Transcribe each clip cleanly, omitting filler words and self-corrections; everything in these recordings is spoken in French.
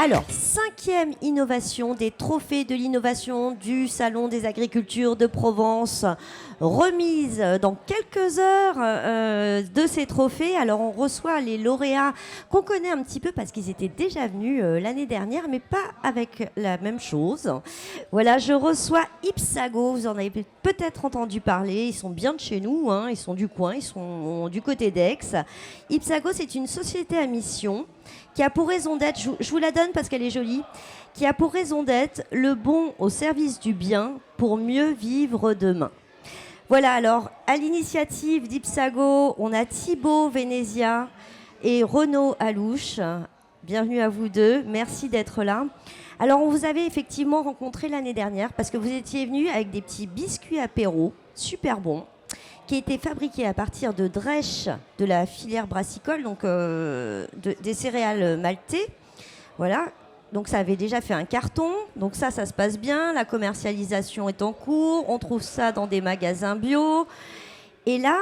Alors, 5e innovation des trophées de l'innovation du Salon des agricultures de Provence. Remise dans quelques heures de ces trophées. Alors, on reçoit les lauréats qu'on connaît un petit peu parce qu'ils étaient déjà venus l'année dernière, mais pas avec la même chose. Voilà, je reçois Ipsago. Vous en avez peut-être entendu parler. Ils sont bien de chez nous, hein. Ils sont du coin, ils sont du côté d'Aix. Ipsago, c'est une société à mission qui a pour raison d'être, je vous la donne parce qu'elle est jolie, qui a pour raison d'être le bon au service du bien pour mieux vivre demain. Voilà, alors, à l'initiative d'Ipsago, on a Thibaut Venezia et Renaud Alouche. Bienvenue à vous deux, merci d'être là. Alors, on vous avait effectivement rencontré l'année dernière parce que vous étiez venus avec des petits biscuits apéro, super bons, qui étaient fabriqués à partir de drèches de la filière brassicole, donc des céréales maltais. Voilà, donc ça avait déjà fait un carton, donc ça se passe bien, la commercialisation est en cours, on trouve ça dans des magasins bio. Et là,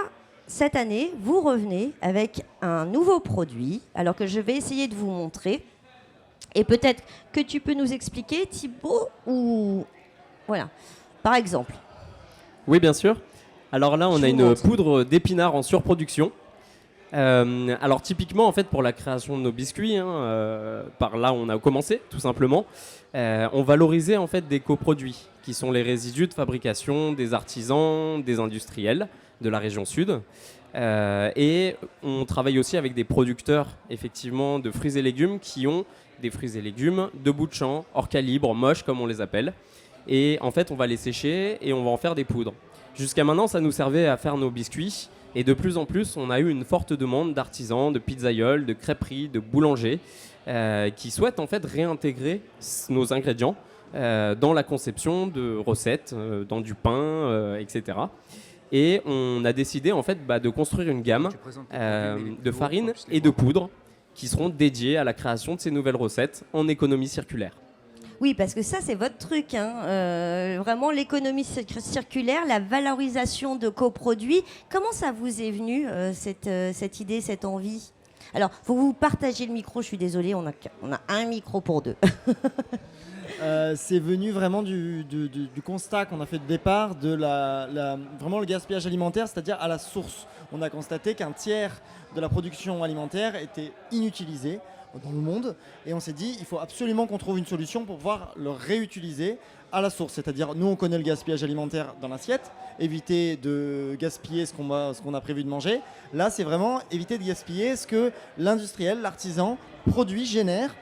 cette année, vous revenez avec un nouveau produit, alors que je vais essayer de vous montrer. Et peut-être que tu peux nous expliquer, Thibaut, ou... Voilà, par exemple. Oui, bien sûr. Alors là, on a une poudre d'épinards en surproduction. Alors typiquement, en fait, pour la création de nos biscuits, par là on a commencé, tout simplement. On valorisait en fait des coproduits, qui sont les résidus de fabrication des artisans, des industriels de la région sud. Et on travaille aussi avec des producteurs, effectivement, de fruits et légumes qui ont des fruits et légumes de bout de champ, hors calibre, moches comme on les appelle. Et en fait, on va les sécher et on va en faire des poudres. Jusqu'à maintenant, ça nous servait à faire nos biscuits. Et de plus en plus, on a eu une forte demande d'artisans, de pizzaioles, de crêperies, de boulangers qui souhaitent en fait réintégrer nos ingrédients dans la conception de recettes, dans du pain, etc. Et on a décidé en fait de construire une gamme de farine et de poudre qui seront dédiées à la création de ces nouvelles recettes en économie circulaire. Oui, parce que ça, c'est votre truc. Vraiment, l'économie circulaire, la valorisation de coproduits. Comment ça vous est venu, cette idée, cette envie ? Alors, il faut que vous partagiez le micro. Je suis désolée, on a un micro pour deux. C'est venu vraiment du constat qu'on a fait de départ de vraiment le gaspillage alimentaire, c'est-à-dire à la source. On a constaté qu'un tiers de la production alimentaire était inutilisé dans le monde, et on s'est dit il faut absolument qu'on trouve une solution pour pouvoir le réutiliser à la source, c'est-à-dire nous on connaît le gaspillage alimentaire dans l'assiette, éviter de gaspiller ce qu'on a prévu de manger. Là c'est vraiment éviter de gaspiller ce que l'industriel, l'artisan produit, génère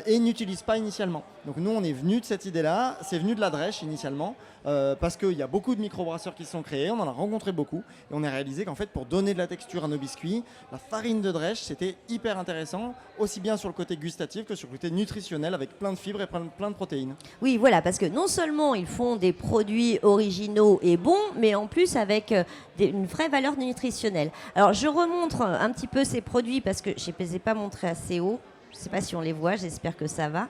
et n'utilise pas initialement. Donc nous on est venu de cette idée-là, c'est venu de la drèche initialement, parce qu'il y a beaucoup de microbrasseurs qui se sont créés, on en a rencontré beaucoup, et on a réalisé qu'en fait pour donner de la texture à nos biscuits, la farine de drèche c'était hyper intéressant, aussi bien sur le côté gustatif que sur le côté nutritionnel, avec plein de fibres et plein de protéines. Oui, voilà, parce que non seulement ils font des produits originaux et bons, mais en plus avec une vraie valeur nutritionnelle. Alors je remontre un petit peu ces produits parce que je ne les ai pas montrés assez haut. Je ne sais pas si on les voit, j'espère que ça va.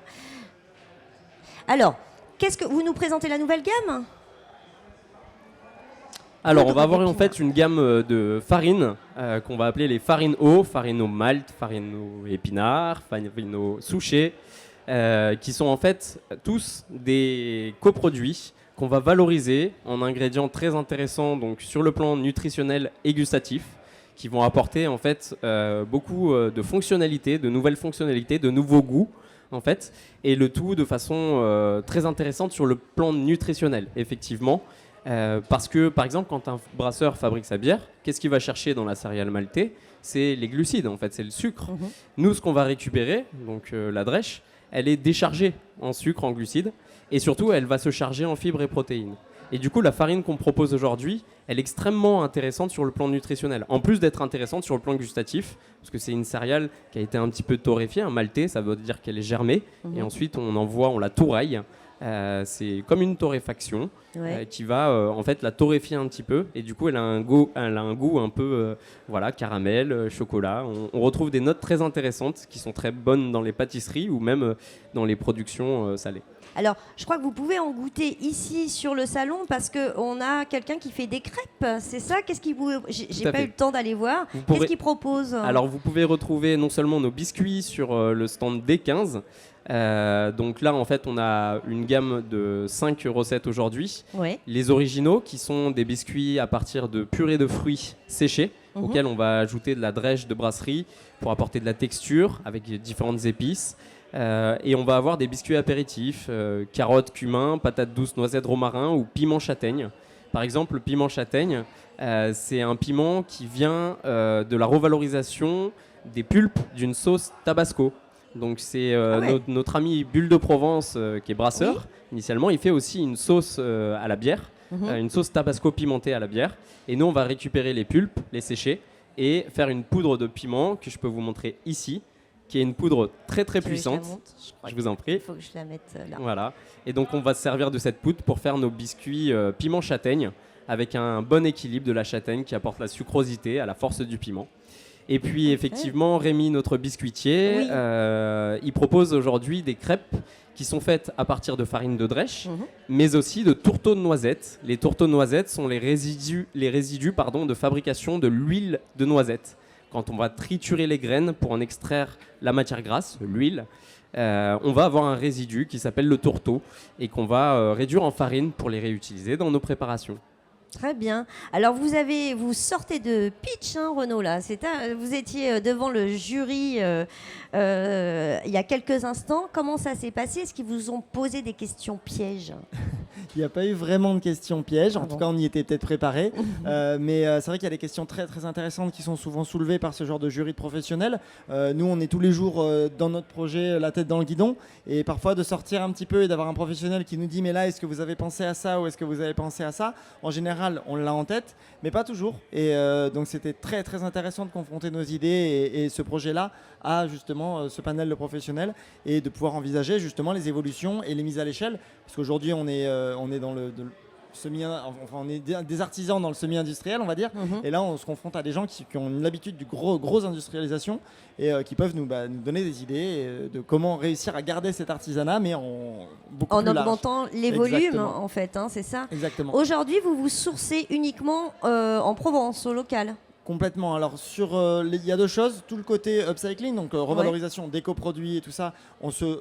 Alors, qu'est-ce que vous nous présentez la nouvelle gamme ? Alors, on va avoir en fait une gamme de farines qu'on va appeler les farines eau, farine au malt, farine au épinard, farine au souchet, qui sont en fait tous des coproduits qu'on va valoriser en ingrédients très intéressants donc sur le plan nutritionnel et gustatif, qui vont apporter en fait beaucoup de fonctionnalités, de nouvelles fonctionnalités, de nouveaux goûts en fait, et le tout de façon très intéressante sur le plan nutritionnel, effectivement, parce que par exemple quand un brasseur fabrique sa bière, qu'est-ce qu'il va chercher dans la céréale maltais ? C'est les glucides en fait, c'est le sucre. Nous, ce qu'on va récupérer, donc la drèche, elle est déchargée en sucre, en glucides, et surtout elle va se charger en fibres et protéines. Et du coup, la farine qu'on propose aujourd'hui, elle est extrêmement intéressante sur le plan nutritionnel. En plus d'être intéressante sur le plan gustatif, parce que c'est une céréale qui a été un petit peu torréfiée, un maltais, ça veut dire qu'elle est germée. Et ensuite, on la touraille. C'est comme une torréfaction qui va en fait la torréfier un petit peu. Et du coup, elle a un goût un peu caramel, chocolat. On retrouve des notes très intéressantes qui sont très bonnes dans les pâtisseries ou même dans les productions salées. Alors, je crois que vous pouvez en goûter ici sur le salon parce qu'on a quelqu'un qui fait des crêpes, c'est ça ? J'ai pas eu le temps d'aller voir. Qu'est-ce qu'il propose ? Alors, vous pouvez retrouver non seulement nos biscuits sur le stand D15, Donc là, en fait, on a une gamme de 5 recettes aujourd'hui. Ouais. Les originaux, qui sont des biscuits à partir de purée de fruits séchés, auxquels on va ajouter de la drèche de brasserie pour apporter de la texture avec différentes épices. Et on va avoir des biscuits apéritifs, carottes, cumin, patates douces, noisettes, romarin ou piment châtaigne. Par exemple, le piment châtaigne, c'est un piment qui vient de la revalorisation des pulpes d'une sauce tabasco. Donc c'est notre ami Bulle de Provence, qui est brasseur. Initialement, il fait aussi une sauce à la bière, une sauce tabasco pimentée à la bière. Et nous, on va récupérer les pulpes, les sécher et faire une poudre de piment que je peux vous montrer ici, qui est une poudre très très puissante. Je vous en prie. Il faut que je la mette là. Voilà. Et donc on va se servir de cette poudre pour faire nos biscuits piment châtaigne, avec un bon équilibre de la châtaigne qui apporte la sucrosité à la force du piment. Et puis effectivement, Rémi, notre biscuitier, il propose aujourd'hui des crêpes qui sont faites à partir de farine de drèche, mais aussi de tourteaux de noisettes. Les tourteaux de noisettes sont les résidus de fabrication de l'huile de noisette. Quand on va triturer les graines pour en extraire la matière grasse, l'huile, on va avoir un résidu qui s'appelle le tourteau et qu'on va réduire en farine pour les réutiliser dans nos préparations. Très bien. Alors vous sortez de pitch, hein, Renaud, là. Vous étiez devant le jury il y a quelques instants. Comment ça s'est passé? Est-ce qu'ils vous ont posé des questions pièges? Il n'y a pas eu vraiment de questions pièges. En tout cas, on y était peut-être préparé. Mais c'est vrai qu'il y a des questions très, très intéressantes qui sont souvent soulevées par ce genre de jury de professionnels. Nous, on est tous les jours dans notre projet, la tête dans le guidon. Et parfois, de sortir un petit peu et d'avoir un professionnel qui nous dit « Mais là, est-ce que vous avez pensé à ça ou est-ce que vous avez pensé à ça ?» En général, on l'a en tête, mais pas toujours. Et donc, c'était très, très intéressant de confronter nos idées et ce projet-là à justement ce panel de professionnels et de pouvoir envisager justement les évolutions et les mises à l'échelle. Parce qu'aujourd'hui, on est dans on est des artisans dans le semi-industriel, on va dire. Et là, on se confronte à des gens qui ont l'habitude du grosse industrialisation et qui peuvent nous donner des idées de comment réussir à garder cet artisanat, mais beaucoup plus large. En augmentant les volumes, en fait, hein, c'est ça. Exactement. Aujourd'hui, vous sourcez uniquement en Provence, au local? Complètement. Alors, il y a deux choses. Tout le côté upcycling, donc revalorisation d'éco-produits et tout ça,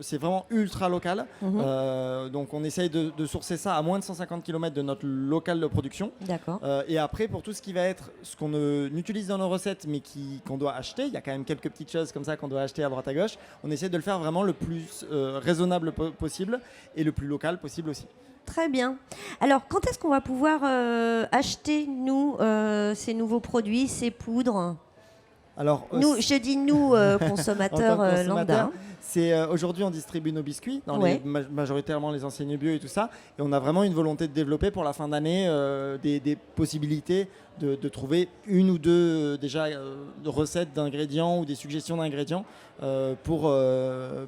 c'est vraiment ultra local. Donc, on essaye de sourcer ça à moins de 150 km de notre local de production. D'accord. Et après, pour tout ce qui va être ce qu'on utilise dans nos recettes, mais qu'on doit acheter, il y a quand même quelques petites choses comme ça qu'on doit acheter à droite à gauche. On essaie de le faire vraiment le plus raisonnable possible et le plus local possible aussi. Très bien. Alors, quand est-ce qu'on va pouvoir acheter, nous, ces nouveaux produits, ces poudres? Alors, je dis nous, consommateurs lambda. Aujourd'hui, on distribue nos biscuits, majoritairement les enseignes bio et tout ça. Et on a vraiment une volonté de développer pour la fin d'année des possibilités de trouver une ou deux recettes d'ingrédients ou des suggestions d'ingrédients pour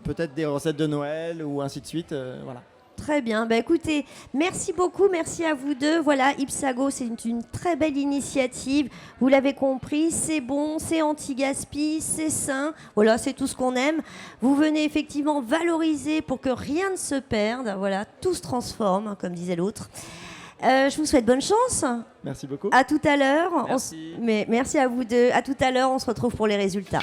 peut-être des recettes de Noël ou ainsi de suite. Voilà. Très bien. Bah, écoutez, merci beaucoup. Merci à vous deux. Voilà, Ipsago, c'est une très belle initiative. Vous l'avez compris, c'est bon, c'est anti-gaspi, c'est sain. Voilà, c'est tout ce qu'on aime. Vous venez effectivement valoriser pour que rien ne se perde. Voilà, tout se transforme, comme disait l'autre. Je vous souhaite bonne chance. Merci beaucoup. À tout à l'heure. Merci. Merci à vous deux. À tout à l'heure. On se retrouve pour les résultats.